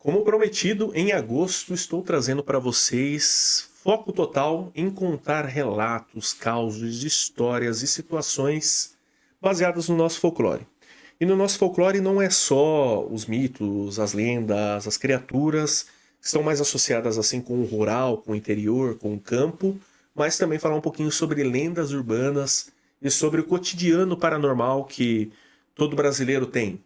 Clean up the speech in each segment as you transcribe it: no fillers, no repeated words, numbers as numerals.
Como prometido, em agosto estou trazendo para vocês foco total em contar relatos, causos, histórias e situações baseadas no nosso folclore. E no nosso folclore não é só os mitos, as lendas, as criaturas que estão mais associadas assim com o rural, com o interior, com o campo, mas também falar um pouquinho sobre lendas urbanas e sobre o cotidiano paranormal que todo brasileiro tem.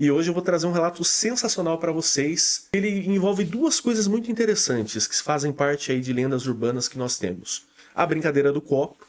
E hoje eu vou trazer um relato sensacional para vocês. Ele envolve duas coisas muito interessantes que fazem parte aí de lendas urbanas que nós temos. A brincadeira do copo,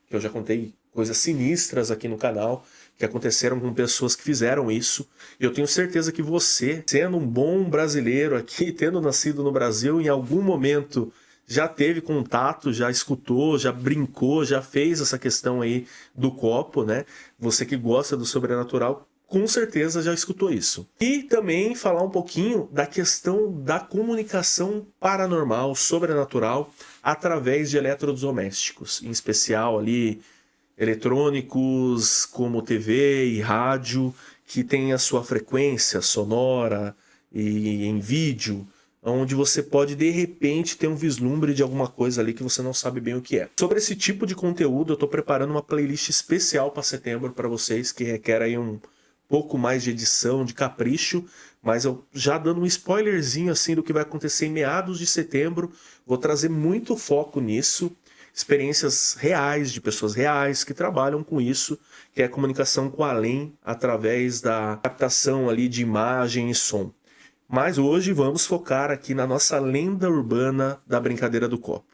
que eu já contei coisas sinistras aqui no canal, que aconteceram com pessoas que fizeram isso. Eu tenho certeza que você, sendo um bom brasileiro aqui, tendo nascido no Brasil, em algum momento já teve contato, já escutou, já brincou, já fez essa questão aí do copo, né? Você que gosta do sobrenatural, com certeza já escutou isso. E também falar um pouquinho da questão da comunicação paranormal, sobrenatural, através de eletrodomésticos, em especial ali eletrônicos como TV e rádio, que tem a sua frequência sonora e em vídeo, onde você pode de repente ter um vislumbre de alguma coisa ali que você não sabe bem o que é. Sobre esse tipo de conteúdo, eu estou preparando uma playlist especial para setembro para vocês, que requer aí um pouco mais de edição, de capricho, mas eu já dando um spoilerzinho assim do que vai acontecer em meados de setembro, vou trazer muito foco nisso, experiências reais de pessoas reais que trabalham com isso, que é a comunicação com o além através da captação ali de imagem e som. Mas hoje vamos focar aqui na nossa lenda urbana da brincadeira do copo.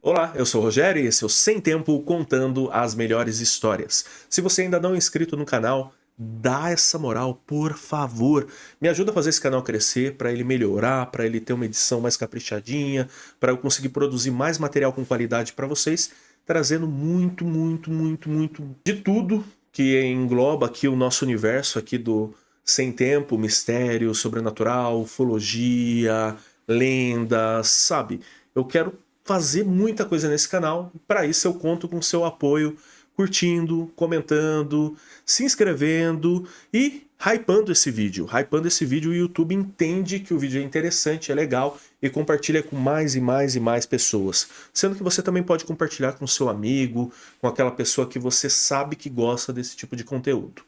Olá, eu sou o Rogério e esse é o Sem Tempo contando as melhores histórias. Se você ainda não é inscrito no canal, dá essa moral, por favor. Me ajuda a fazer esse canal crescer, para ele melhorar, para ele ter uma edição mais caprichadinha, para eu conseguir produzir mais material com qualidade para vocês, trazendo muito de tudo que engloba aqui o nosso universo aqui do Sem Tempo, mistério, sobrenatural, ufologia, lendas, sabe? Eu quero fazer muita coisa nesse canal. Para isso eu conto com seu apoio, curtindo, comentando, se inscrevendo e hypando esse vídeo. Hypando esse vídeo, o YouTube entende que o vídeo é interessante, é legal e compartilha com mais e mais pessoas. Sendo que você também pode compartilhar com seu amigo, com aquela pessoa que você sabe que gosta desse tipo de conteúdo.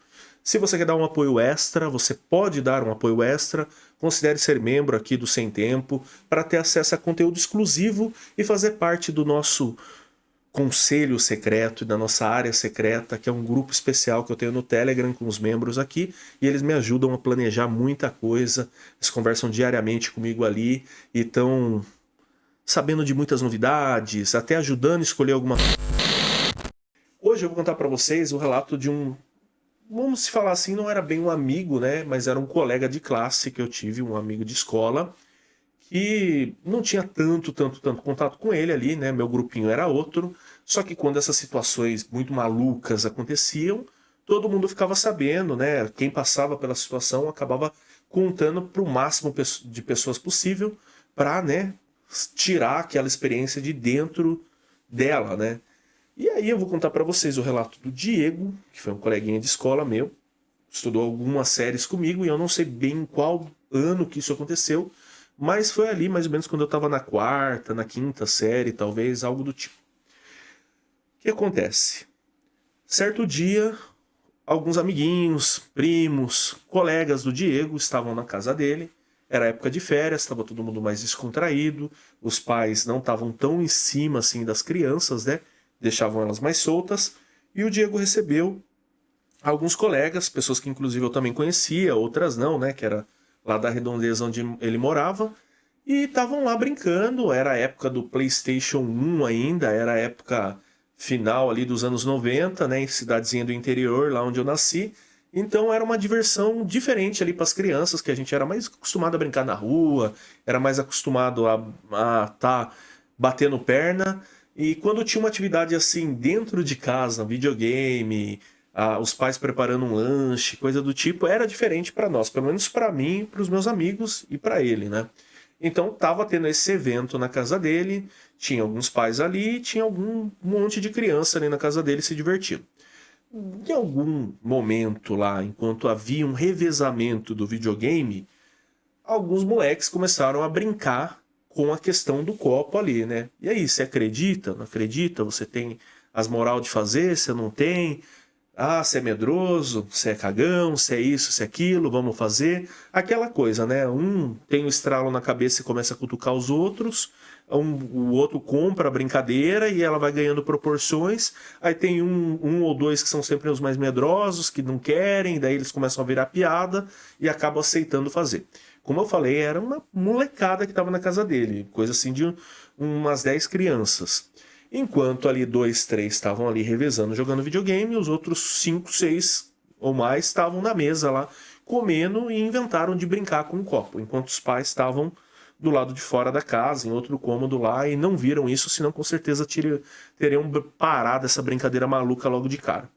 Se você quer dar um apoio extra, você pode dar um apoio extra. Considere ser membro aqui do Sem Tempo para ter acesso a conteúdo exclusivo e fazer parte do nosso conselho secreto e da nossa área secreta, que é um grupo especial que eu tenho no Telegram com os membros aqui, e eles me ajudam a planejar muita coisa. Eles conversam diariamente comigo ali e estão sabendo de muitas novidades, até ajudando a escolher alguma. Hoje eu vou contar para vocês o relato de um, vamos se falar assim, não era bem um amigo, né? Mas era um colega de classe que eu tive, um amigo de escola, que não tinha tanto contato com ele ali, né? Meu grupinho era outro. Só que quando essas situações muito malucas aconteciam, todo mundo ficava sabendo, né? Quem passava pela situação acabava contando para o máximo de pessoas possível para, né, tirar aquela experiência de dentro dela, né? E aí eu vou contar para vocês o relato do Diego, que foi um coleguinha de escola meu, estudou algumas séries comigo e eu não sei bem em qual ano que isso aconteceu, mas foi ali mais ou menos quando eu estava na quarta, na quinta série, talvez, algo do tipo. O que acontece? Certo dia, alguns amiguinhos, primos, colegas do Diego estavam na casa dele, era época de férias, estava todo mundo mais descontraído, os pais não estavam tão em cima assim das crianças, né? Deixavam elas mais soltas, e o Diego recebeu alguns colegas, pessoas que inclusive eu também conhecia, outras não, né, que era lá da redondeza onde ele morava, e estavam lá brincando. Era a época do PlayStation 1 ainda, era a época final ali dos anos 90, né, em cidadezinha do interior, lá onde eu nasci. Então era uma diversão diferente ali para as crianças, que a gente era mais acostumado a brincar na rua, era mais acostumado a tá batendo perna. E quando tinha uma atividade assim dentro de casa, videogame, os pais preparando um lanche, coisa do tipo, era diferente para nós, pelo menos para mim, para os meus amigos e para ele, né? Então tava tendo esse evento na casa dele, tinha alguns pais ali, tinha algum monte de criança ali na casa dele se divertindo. Em algum momento lá, enquanto havia um revezamento do videogame, alguns moleques começaram a brincar com a questão do copo ali, né? E aí, você acredita? Não acredita? Você tem as moral de fazer? Você não tem? Ah, você é medroso? Você é cagão? Você é isso? Você é aquilo? Vamos fazer? Aquela coisa, né? Um tem o estralo na cabeça e começa a cutucar os outros. O outro compra a brincadeira e ela vai ganhando proporções. Aí tem um ou dois que são sempre os mais medrosos, que não querem, daí eles começam a virar piada e acabam aceitando fazer. Como eu falei, era uma molecada que estava na casa dele, coisa assim de umas 10 crianças. Enquanto ali dois, três estavam ali revezando, jogando videogame, os outros 5, 6 ou mais estavam na mesa lá comendo e inventaram de brincar com o copo, enquanto os pais estavam do lado de fora da casa, em outro cômodo lá, e não viram isso, senão com certeza teriam parado essa brincadeira maluca logo de cara.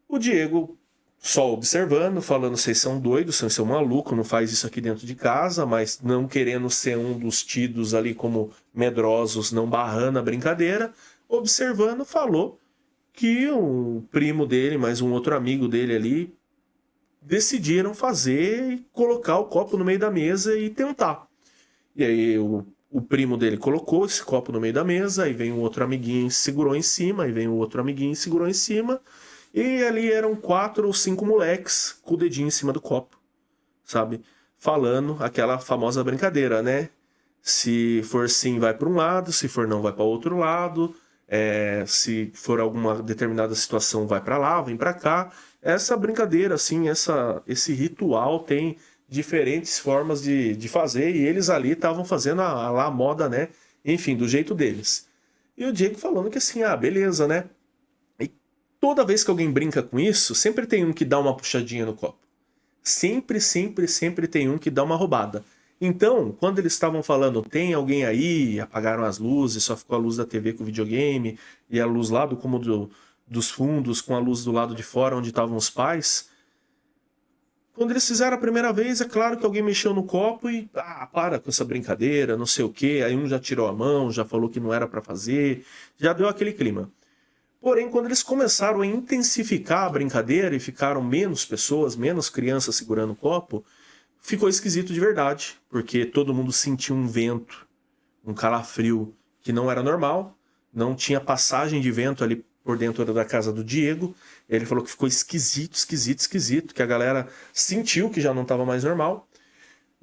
O Diego só observando, falando, vocês são doidos, vocês são malucos, não faz isso aqui dentro de casa, mas não querendo ser um dos tidos ali como medrosos, não barrando a brincadeira, observando, falou que o primo dele, mais um outro amigo dele ali, decidiram fazer e colocar o copo no meio da mesa e tentar. E aí o primo dele colocou esse copo no meio da mesa, aí vem um outro amiguinho e segurou em cima, aí vem o outro amiguinho e segurou em cima, e ali eram 4 ou 5 moleques com o dedinho em cima do copo, sabe? Falando aquela famosa brincadeira, né? Se for sim, vai para um lado, se for não, vai para outro lado. Se for alguma determinada situação, vai para lá, vem para cá. Essa brincadeira, assim, esse ritual tem diferentes formas de fazer, e eles ali estavam fazendo a moda, né? Enfim, do jeito deles. E o Diego falando que assim, ah, beleza, né? Toda vez que alguém brinca com isso, sempre tem um que dá uma puxadinha no copo. Sempre, sempre, sempre tem um que dá uma roubada. Então, quando eles estavam falando, tem alguém aí, apagaram as luzes, só ficou a luz da TV com o videogame, e a luz lá do cômodo dos fundos com a luz do lado de fora, onde estavam os pais. Quando eles fizeram a primeira vez, é claro que alguém mexeu no copo e, para com essa brincadeira, não sei o quê. Aí um já tirou a mão, já falou que não era para fazer, já deu aquele clima. Porém, quando eles começaram a intensificar a brincadeira e ficaram menos pessoas, menos crianças segurando o copo, ficou esquisito de verdade, porque todo mundo sentiu um vento, um calafrio que não era normal, não tinha passagem de vento ali por dentro da casa do Diego. Ele falou que ficou esquisito, esquisito, esquisito, que a galera sentiu que já não estava mais normal.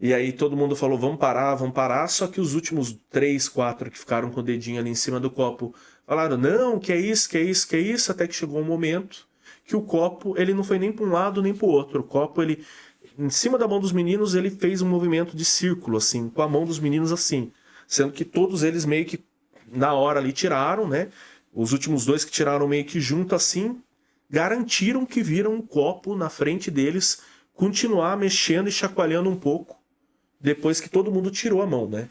E aí todo mundo falou, vamos parar, só que os últimos 3, 4 que ficaram com o dedinho ali em cima do copo falaram, não, que é isso, que é isso, que é isso, até que chegou um momento que o copo, ele não foi nem para um lado nem para o outro. O copo, ele, em cima da mão dos meninos, ele fez um movimento de círculo, assim, com a mão dos meninos assim, sendo que todos eles meio que na hora ali tiraram, né? Os últimos 2 que tiraram meio que junto assim, garantiram que viram um copo na frente deles continuar mexendo e chacoalhando um pouco depois que todo mundo tirou a mão, né?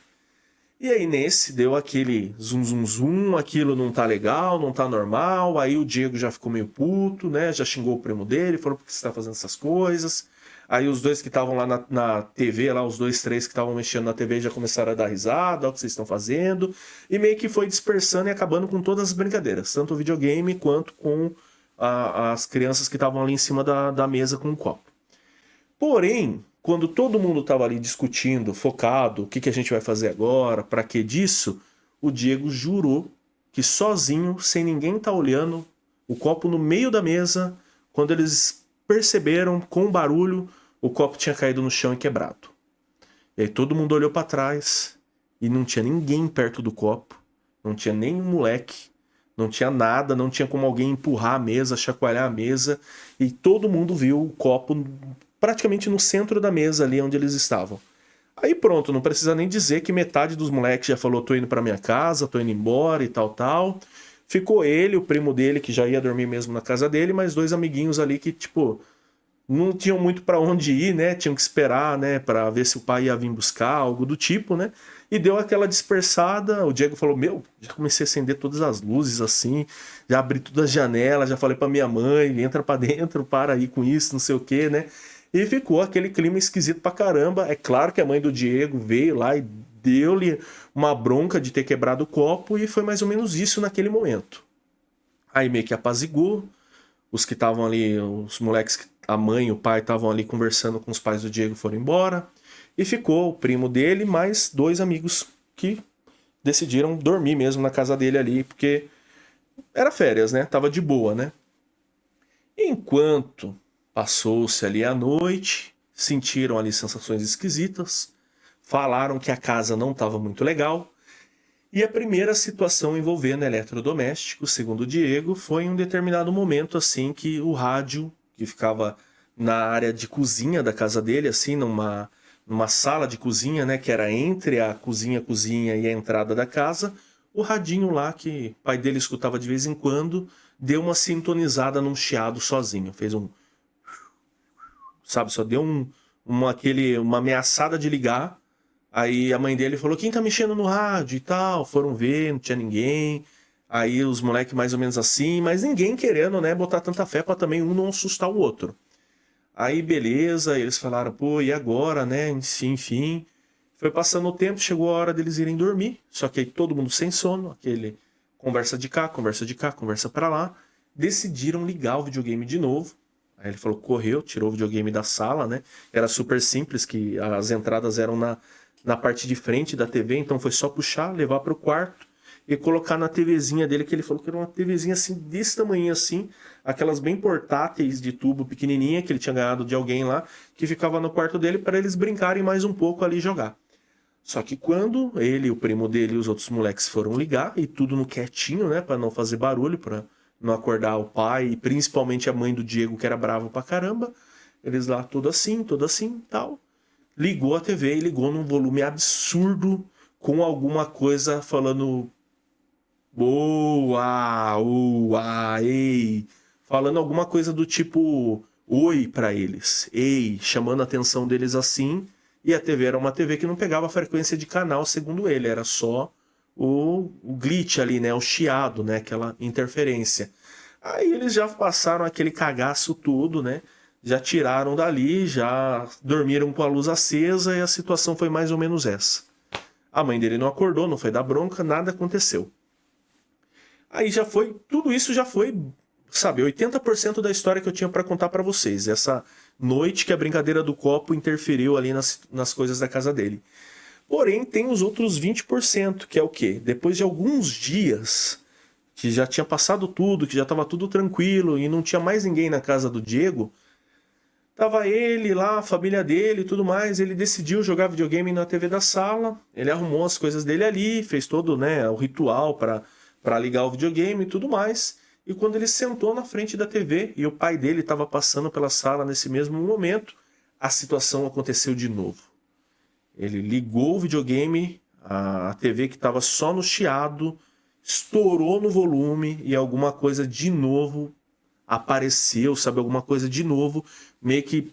E aí nesse deu aquele zum zum zum, aquilo não tá legal, não tá normal, aí o Diego já ficou meio puto, né? Já xingou o primo dele, falou por que você tá fazendo essas coisas. Aí os dois que estavam lá na TV, lá os 2, 3 que estavam mexendo na TV já começaram a dar risada, olha o que vocês estão fazendo. E meio que foi dispersando e acabando com todas as brincadeiras, tanto o videogame quanto com as crianças que estavam ali em cima da mesa com o copo. Porém, quando todo mundo estava ali discutindo, focado, o que a gente vai fazer agora, para que disso, o Diego jurou que sozinho, sem ninguém estar olhando, o copo no meio da mesa, quando eles perceberam, com o barulho, o copo tinha caído no chão e quebrado. E aí todo mundo olhou para trás e não tinha ninguém perto do copo, não tinha nem um moleque, não tinha nada, não tinha como alguém empurrar a mesa, chacoalhar a mesa, e todo mundo viu o copo praticamente no centro da mesa ali onde eles estavam. Aí pronto, não precisa nem dizer que metade dos moleques já falou, tô indo pra minha casa, tô indo embora e tal, tal. Ficou ele, o primo dele, que já ia dormir mesmo na casa dele, mas 2 amiguinhos ali que, tipo, não tinham muito pra onde ir, né? Tinham que esperar, né? Pra ver se o pai ia vir buscar, algo do tipo, né? E deu aquela dispersada. O Diego falou, já comecei a acender todas as luzes assim, já abri todas as janelas, já falei pra minha mãe, entra pra dentro, para aí com isso, não sei o que, né? E ficou aquele clima esquisito pra caramba. É claro que a mãe do Diego veio lá e deu-lhe uma bronca de ter quebrado o copo, e foi mais ou menos isso naquele momento. Aí meio que apaziguou, os que estavam ali, os moleques, a mãe e o pai estavam ali conversando com os pais do Diego, foram embora. E ficou o primo dele, mais 2 amigos que decidiram dormir mesmo na casa dele ali, porque era férias, né? Tava de boa, né? Enquanto passou-se ali a noite, sentiram ali sensações esquisitas, falaram que a casa não estava muito legal. E a primeira situação envolvendo eletrodomésticos, segundo o Diego, foi em um determinado momento assim que o rádio, que ficava na área de cozinha da casa dele, assim, numa sala de cozinha, né, que era entre a cozinha e a entrada da casa, o radinho lá que o pai dele escutava de vez em quando, deu uma sintonizada num chiado sozinho, fez um, sabe, só deu uma ameaçada de ligar. Aí a mãe dele falou, quem tá mexendo no rádio e tal? Foram ver, não tinha ninguém. Aí os moleques mais ou menos assim, mas ninguém querendo, né, botar tanta fé pra também um não assustar o outro. Aí beleza, eles falaram, pô, e agora, né? Enfim. Foi passando o tempo, chegou a hora deles irem dormir. Só que aí todo mundo sem sono, aquele conversa de cá, conversa de cá, conversa pra lá. Decidiram ligar o videogame de novo. Aí ele falou, correu, tirou o videogame da sala, né? Era super simples, que as entradas eram na parte de frente da TV, então foi só puxar, levar para o quarto e colocar na TVzinha dele, que ele falou que era uma TVzinha assim, desse tamanho assim, aquelas bem portáteis de tubo pequenininha que ele tinha ganhado de alguém lá, que ficava no quarto dele para eles brincarem mais um pouco ali e jogar. Só que quando ele, o primo dele e os outros moleques foram ligar, e tudo no quietinho, né, para não fazer barulho, para não acordar o pai e principalmente a mãe do Diego, que era bravo pra caramba, eles lá tudo assim, tal. Ligou a TV e ligou num volume absurdo com alguma coisa falando boa, ua, ei, falando alguma coisa do tipo oi pra eles, ei, chamando a atenção deles assim, e a TV era uma TV que não pegava frequência de canal, segundo ele, era só o glitch ali, né, o chiado, né, aquela interferência. Aí eles já passaram aquele cagaço todo, né? Já tiraram dali, já dormiram com a luz acesa e a situação foi mais ou menos essa. A mãe dele não acordou, não foi dar bronca, nada aconteceu. Aí já foi, tudo isso já foi, sabe, 80% da história que eu tinha para contar para vocês. Essa noite que a brincadeira do copo interferiu ali nas coisas da casa dele. Porém, tem os outros 20%, que é o quê? Depois de alguns dias que já tinha passado tudo, que já estava tudo tranquilo e não tinha mais ninguém na casa do Diego, tava ele lá, a família dele e tudo mais, ele decidiu jogar videogame na TV da sala, ele arrumou as coisas dele ali, fez todo, né, o ritual para ligar o videogame e tudo mais, e quando ele sentou na frente da TV e o pai dele estava passando pela sala nesse mesmo momento, a situação aconteceu de novo. Ele ligou o videogame, a TV que estava só no chiado, estourou no volume e alguma coisa de novo apareceu, sabe? Alguma coisa de novo, meio que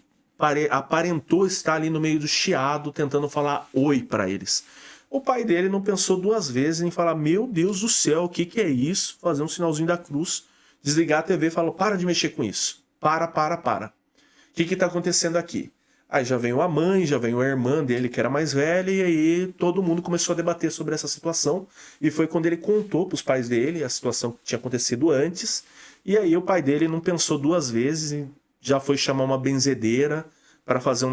aparentou estar ali no meio do chiado, tentando falar oi para eles. O pai dele não pensou 2 vezes em falar, meu Deus do céu, o que é isso? Fazer um sinalzinho da cruz, desligar a TV e falar, para de mexer com isso. Para. O que está acontecendo aqui? Aí já veio a mãe, já veio a irmã dele, que era mais velha, e aí todo mundo começou a debater sobre essa situação. E foi quando ele contou para os pais dele a situação que tinha acontecido antes. E aí o pai dele não pensou 2 vezes e já foi chamar uma benzedeira para fazer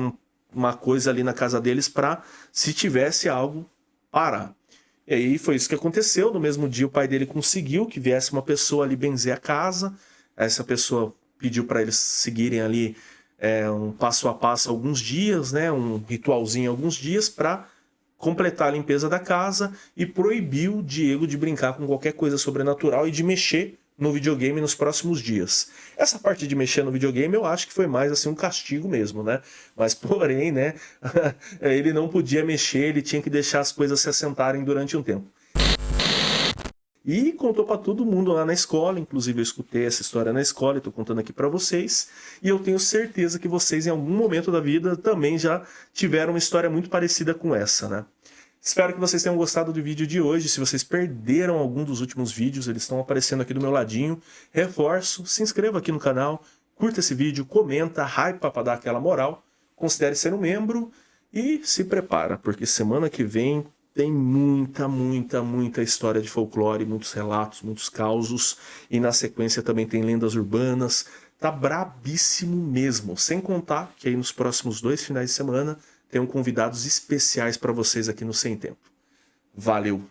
uma coisa ali na casa deles para, se tivesse algo, parar. E aí foi isso que aconteceu. No mesmo dia o pai dele conseguiu que viesse uma pessoa ali benzer a casa. Essa pessoa pediu para eles seguirem ali um passo a passo alguns dias, né, um ritualzinho alguns dias para completar a limpeza da casa e proibiu o Diego de brincar com qualquer coisa sobrenatural e de mexer no videogame nos próximos dias. Essa parte de mexer no videogame eu acho que foi mais assim um castigo mesmo, né? Mas porém, né, ele não podia mexer, ele tinha que deixar as coisas se assentarem durante um tempo. E contou para todo mundo lá na escola, inclusive eu escutei essa história na escola e estou contando aqui para vocês. E eu tenho certeza que vocês em algum momento da vida também já tiveram uma história muito parecida com essa, né? Espero que vocês tenham gostado do vídeo de hoje. Se vocês perderam algum dos últimos vídeos, eles estão aparecendo aqui do meu ladinho. Reforço, se inscreva aqui no canal, curta esse vídeo, comenta, hypa para dar aquela moral, considere ser um membro e se prepara, porque semana que vem Tem muita história de folclore, muitos relatos, muitos causos, e na sequência também tem lendas urbanas. Tá brabíssimo mesmo, sem contar que aí nos próximos 2 finais de semana tem convidados especiais para vocês aqui no Sem Tempo. Valeu!